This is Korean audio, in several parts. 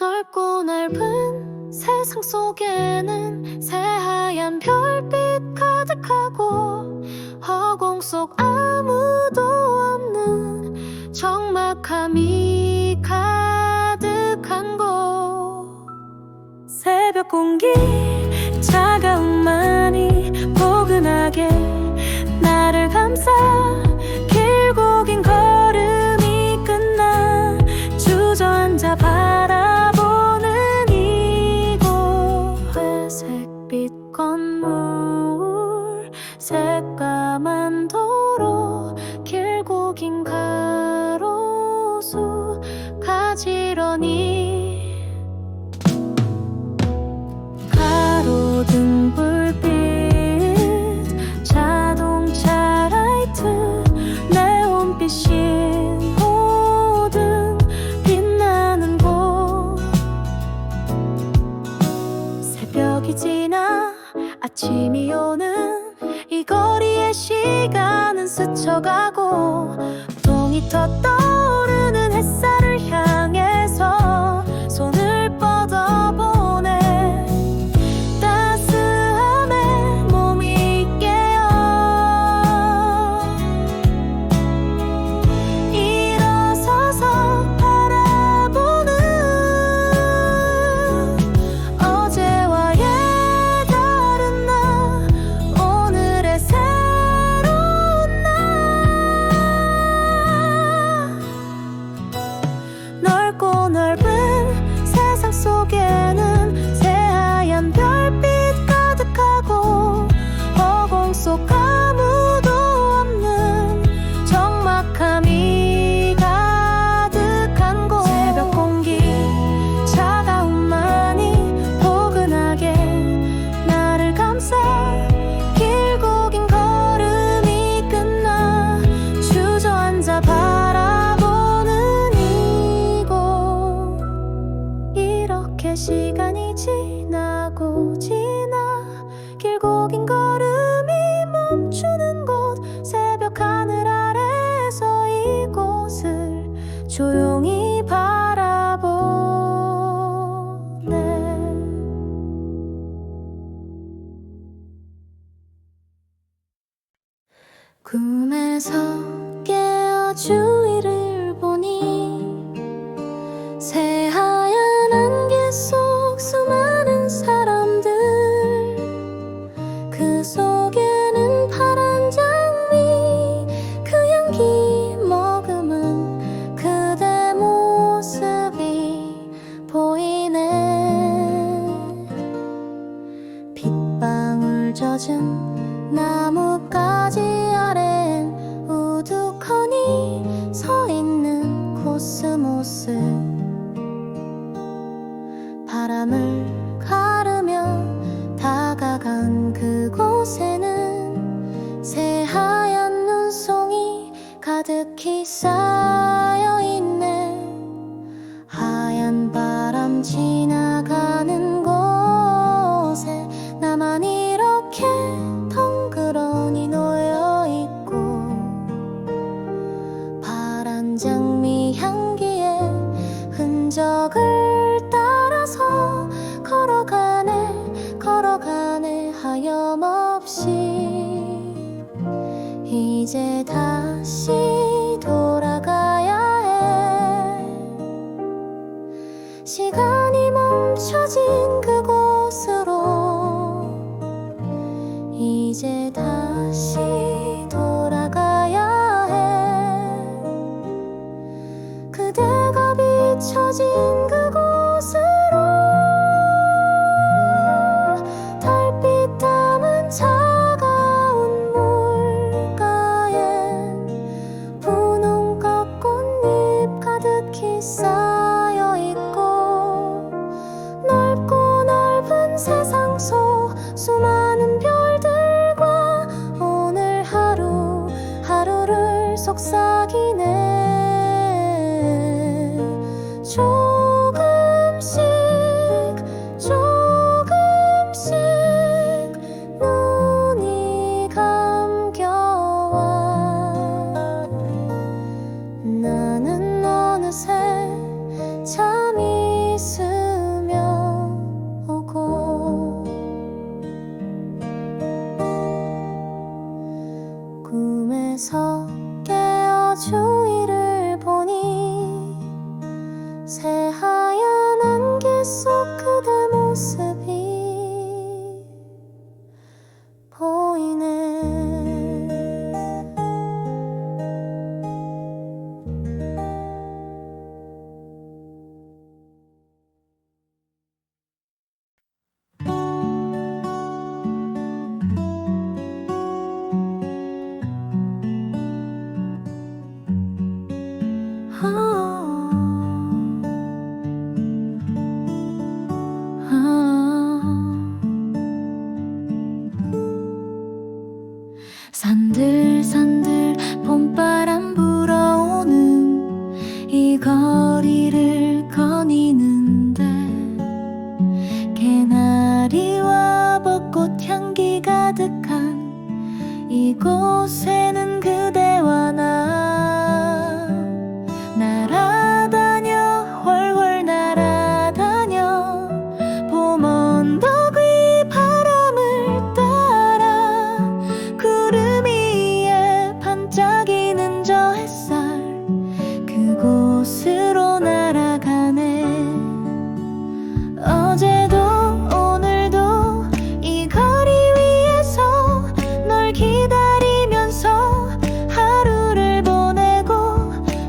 넓고 넓은 세상 속에는 새하얀 별빛 가득하고 허공 속 아무도 없는 적막함이 가득한 곳. 새벽 공기 차가움만이 포근하게 나를 감싸. 길고 긴 걸음이 끝나 주저앉아 바라보는 이곳. 회색빛 건물, 새까만 도로, 길고 긴 가로수 가지런히. 가로등 불빛, 자동차 라이트, 네온빛 신호등 빛나는 곳. 새벽이 지나 아침이 오는 이 거리의 시간은 스쳐가고 동이 터 떠오르는 햇살을 향해서 손을 뻗어보네. 따스함에 몸이 깨어 일어서서 바라보는 어제와의 다른 날, 오늘의 새로운 날. 넓고 넓은 세상 속에는 새하얀 별빛 가득하고 허공 속 아무도 없는 적막함이 가득한 곳. 새벽 공기 차가움만이 포근하게 나를 감싸. 길고 긴 걸음이 끝나 주저앉아 바라보는 이곳. 이렇게 시간이 지나고 지나 길고 긴 걸음이 멈추는 곳. 새벽 하늘 아래서 이곳을 조용히 바라보네. 꿈에서 깨어 주위를 보니 새하얀 안개 속 수많은 사람들. 그 속에는 파란 장미, 그 향기 머금은 그대 모습이 보이네. 빗방울 젖은 나뭇가지 아래엔 우두커니 서 있는 코스모스. 바람을 가르며 다가간 그곳에는 새하얀 눈송이 가득히 쌓여 있네. 하얀 바람 지나가는 곳에 나만 이렇게 덩그러니 놓여 있고 파란 장미 향기의 흔적을 따라서 걸어가네 하염없이. 이제 다시 돌아가야 해. 시간이 멈춰진 그곳으로. 이제 다시 돌아가야 해. 그대가 비춰진 그곳으로. 달빛 담은 차가운 물가엔 분홍꽃 꽃잎 가득히 쌓여 있고 넓고 넓은 세상 속 수많은 별들과 오늘 하루를 속삭이네. 조금 머릿속 그대 모습이 보이네. 산들산들 봄바람 불어오는 이 거리를 거니는데 개나리와 벚꽃 향기 가득한 이곳에는 그대와 나 날아다녀 훨훨 날아다녀 봄 언덕 위 바람을 따라 구름 위에 반짝이는 저 햇살 그곳으로 날아가네. 어제도 오늘도 이 거리 위에서 널 기다리면서 하루를 보내고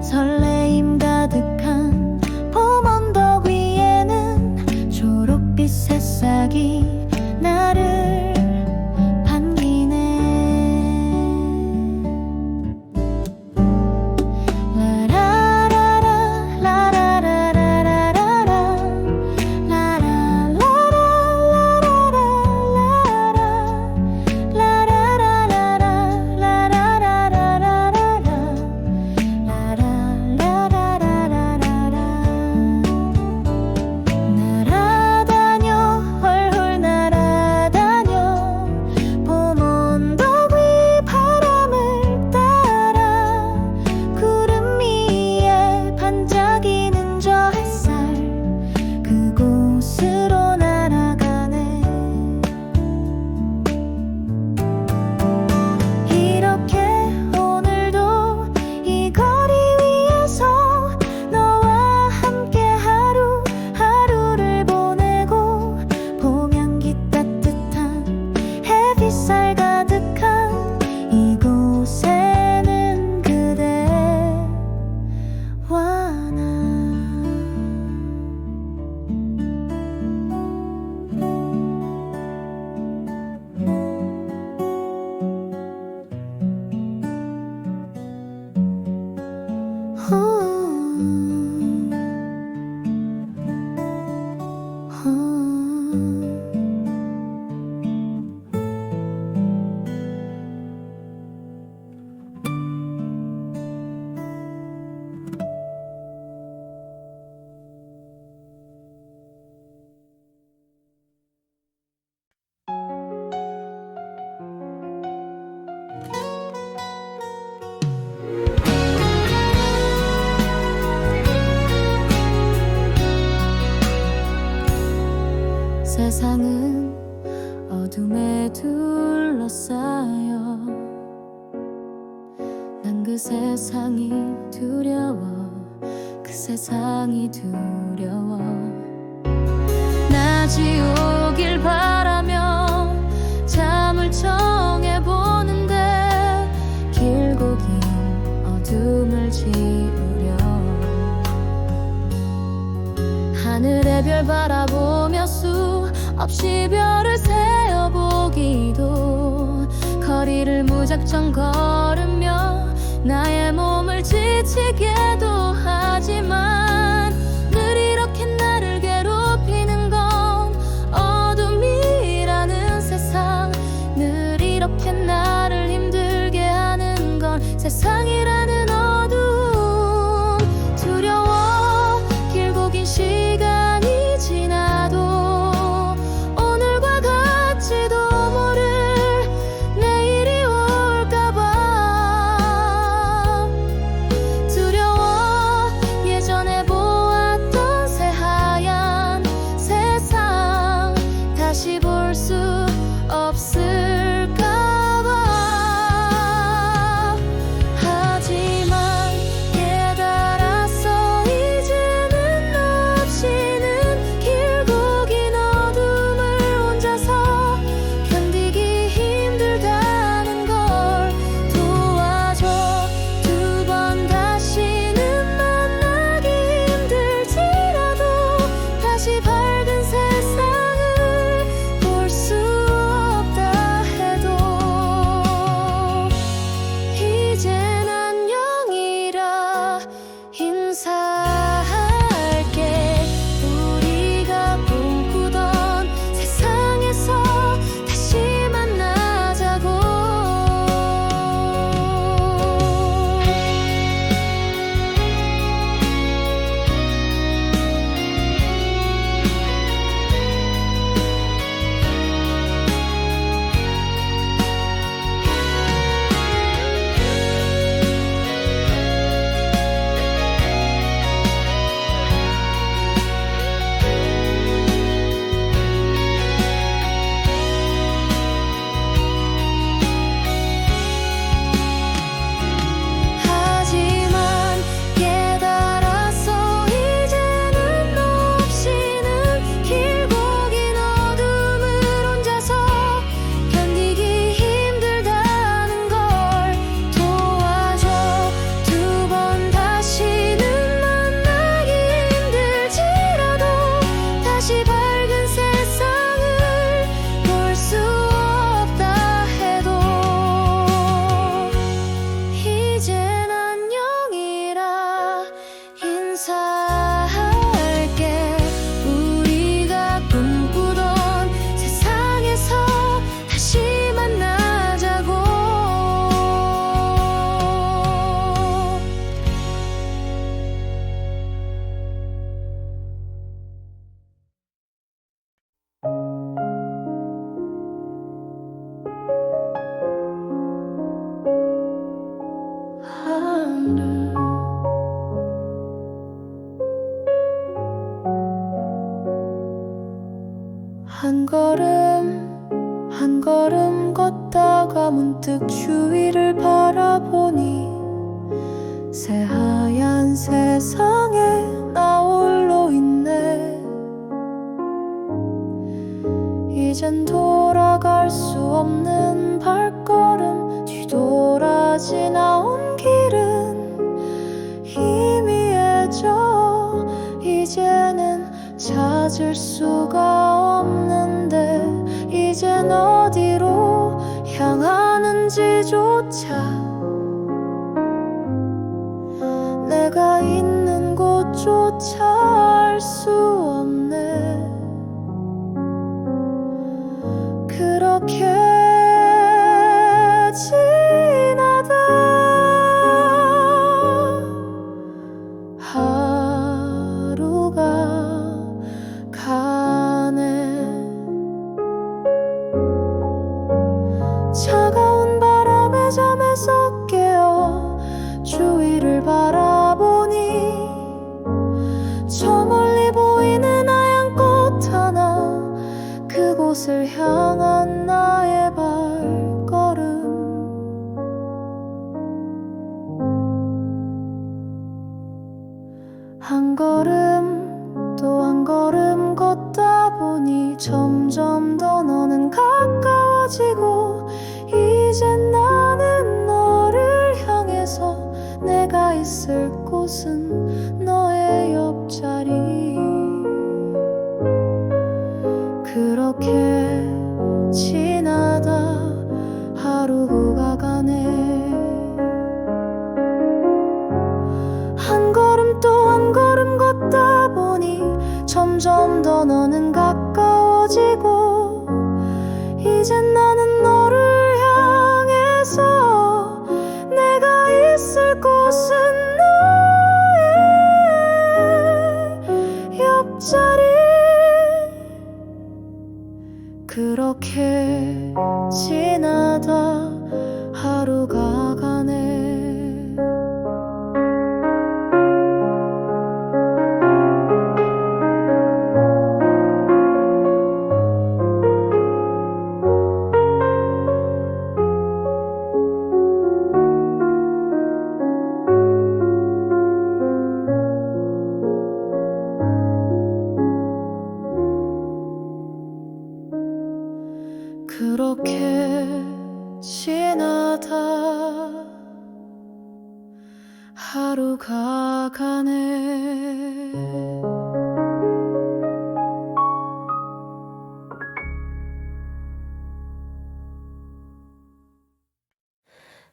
설레임 가득한 봄 언덕 위에는 초록빛 새싹이 나를 반기네. 라라라라 라라라라라라 날아다녀 훨훨 날아다녀 봄 언덕 위 바람을 따라 구름 위에 반짝이는 저 햇살 그곳으로 날아가네. 이렇게 오늘도 이 거리 위에서 너와 함께 하루하루를 보내고 봄 향기 따뜻한 햇빛살 가득한 이곳에는 그대와 나 세상은 어둠에 둘러싸여 난 그 세상이 두려워 그 세상이 두려워. 낮이 오길 바라며 잠을 청해보는데 길고 긴 어둠을 지우려 하늘의 별 바라보며 수없이 별을 세어보기도 거리를 무작정 걸으며 나의 몸을 지치게도 하지만 늘 이렇게 나를 괴롭히는 건 어둠이라는 세상 늘 이렇게 나를 힘들게 하는 건 세상이라는 어둠 두려워 길고 긴 시간이 지나도 오늘과 같지도 모를 내일이 올까봐 두려워 예전에 한 걸음 한 걸음 걷다가 문득 주위를 바라보니 새하얀 세상에 나 홀로 있네. 이젠 돌아갈 수 없는 발걸음, 뒤돌아지 나온 길은 희미해져 이제는 찾을 수가 없는데, 이젠 어디로 향하는지조차 내가 있는 곳조차 알 수 없네. 그렇게 지나다 하루가 가네. 차가운 바람에 잠에서 깨어 주위를 바라보니 저 멀리 보이는 하얀 꽃 하나, 그곳을 향한 나의 발걸음. 한 걸음 또 한 걸음 걷다 보니 점점 더 너는 가까워지고, 이젠 나는 너를 향해서 내가 있을 곳은 너의 옆자리. 그렇게 지나다 하루가 가네. 한 걸음 또 한 걸음 걷다 보니 점점 더 너는 가까워지고, 이젠 나는 너를 향해서 내가 있을 곳은 너의 옆자리. 그렇게 지나다 하루가 가네. 그렇게 지나다 하루가 가네.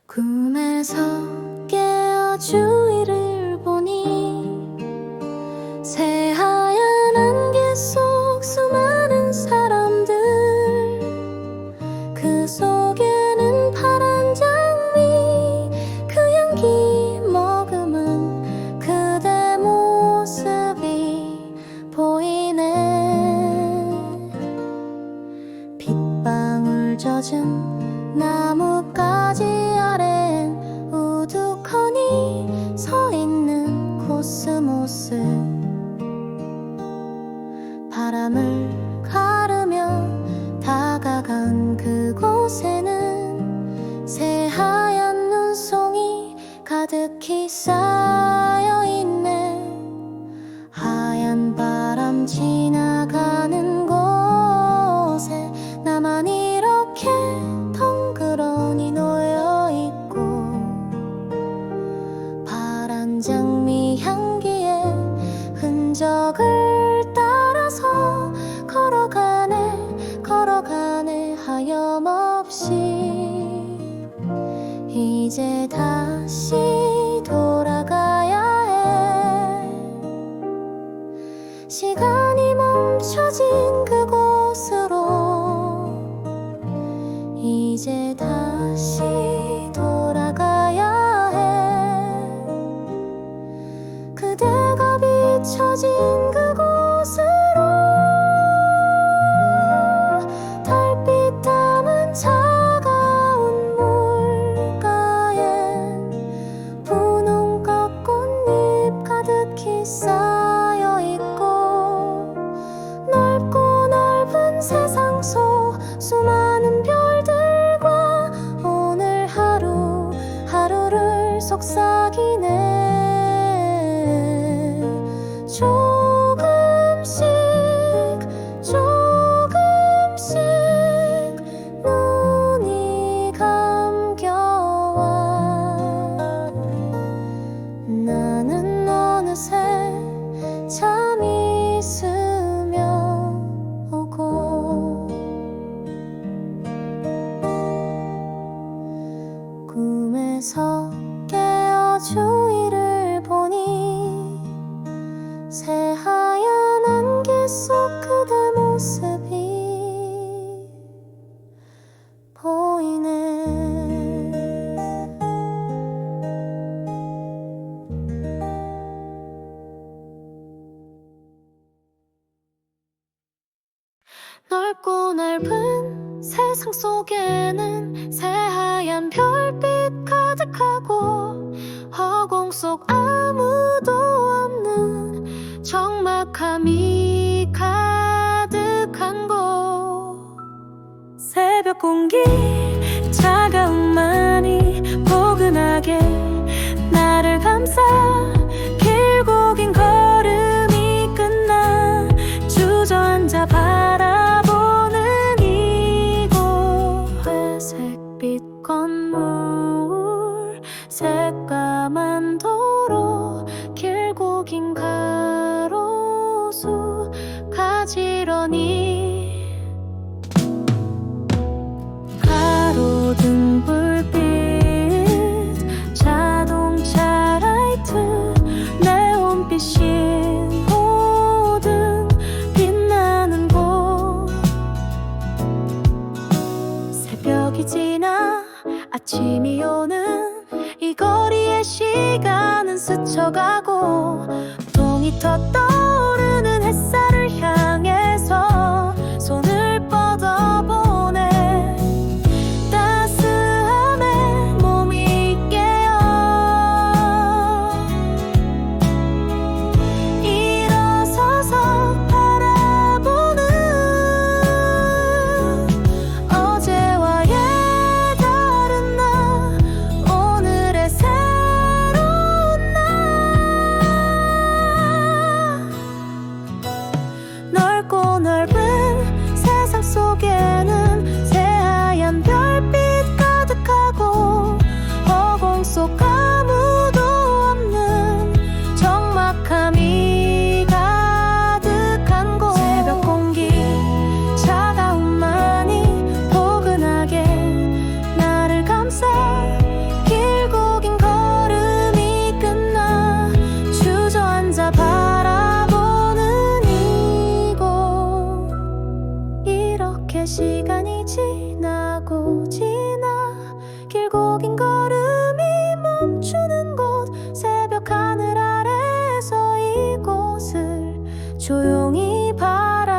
꿈에서 깨어 주위를 보니 새하얀 안개 속 수많은 사람들, 그 속에는 파란 장미, 그 향기 머금은 그대 모습이 보이네. 빗방울 젖은 나뭇가지 아래엔 우두커니 서 있는 코스모스. 바람을 가르며 다가간 그곳에는 새하얀 눈송이 가득히 쌓여있네. 하얀 바람 지나가는 곳에 나만 이렇게 덩그러니 놓여있고, 파란 장미 향기의 흔적을 따라서 걸어가네 하염없이. 이제 다시 돌아가야 해. 시간이 멈춰진 그곳으로 이제 다시 돌아가야 해. 그대가 비춰진 그곳으로 달빛 담은 차가운 물가엔 분홍꽃 꽃잎 가득히 쌓여있고, 넓고 넓은 수많은 별들과 오늘 하루를 속삭이네. 조금씩 눈이 감겨와. 나는 어느새 잠이 스며 오고 꿈에서 깨어 주위를 보니 새하얀 안개 속 그대 모습이 보이네. 넓고 넓은 세상 속에는 새하얀 별빛 가득하고 허공 속 아무도 없는 적막함이 가득한 곳. 새벽 공기 차가움만이 포근하게 나를 감싸. 길고 긴 걸음이 끝나 주저앉아 바라보는 이곳. 회색빛 건물 새까만 도로 길고 긴 가로수 가지런히 가로등 불빛 자동차 라이트 네온빛 신호등 빛나는 곳. 새벽이 지나 아침이 오는 이 거리의 시간은 스쳐가고 동이 터 떠오르는 햇살을 향해서 손을 뻗어보네. 따스함에 몸이 깨어 일어서서 바라보는 어제와의 다른 나, 오늘의 새로운 나. 넓고 넓은 세상 속에는 새하얀 별빛 가득하고 허공 속 아무도 없는 적막함이 가득한 곳. 새벽 공기 차가움만이 포근하게 나를 감싸. 길고 긴 걸음이 끝나 주저앉아 바라보는 이곳. 이렇게 시간이 지나고 지나 길고 긴 걸음이 멈추는 곳. 새벽 하늘 아래서 이곳을 조용히 바라보네.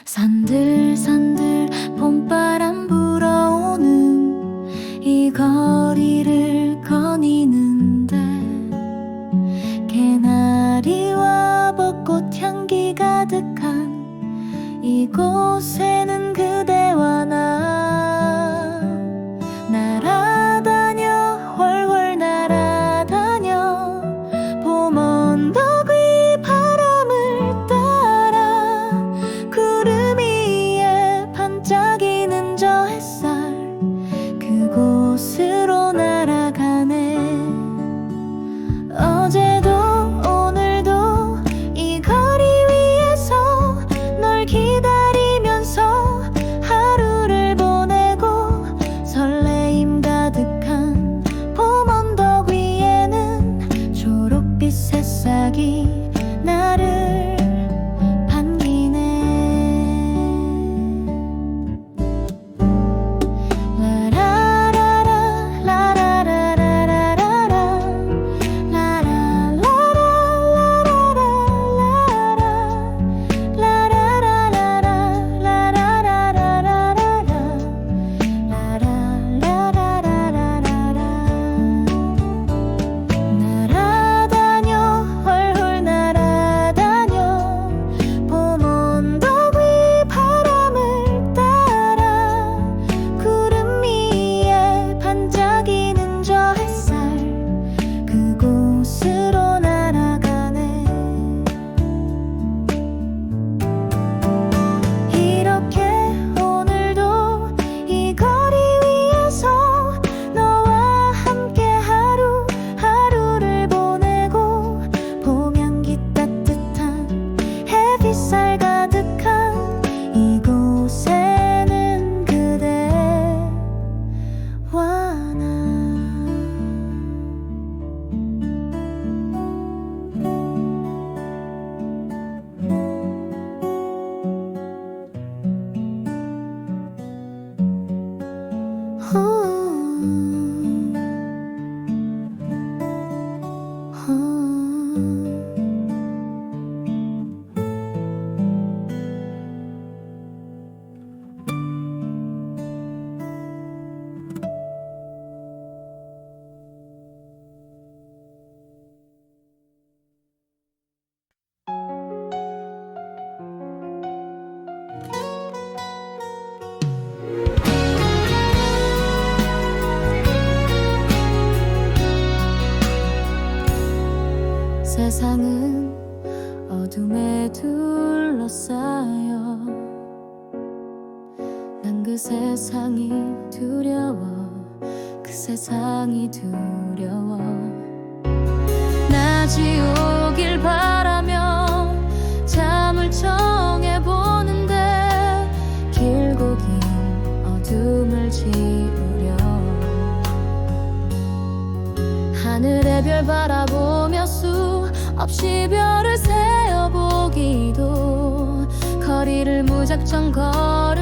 산들산들 봄바람 불어오는 이 거리를 거니는데 개나리와 벚꽃 향기 가득한 이곳에는 그대와 나 날아다녀 훨훨 날아다녀 봄 언덕 위 바람을 따라 구름 위에 반짝이는 저 햇살 그곳으로 날아가네. 어제도 오늘도 이 거리 위에서 널 기다리면서 세상은 어둠에 둘러싸여 난 그 세상이 두려워 그 세상이 두려워 낮이 오길 바라며 잠을 청해보는데 길고 긴 어둠을 지우려 하늘의 별 바라보며 수없이 별을 세어보기도 거리를 무작정 걸을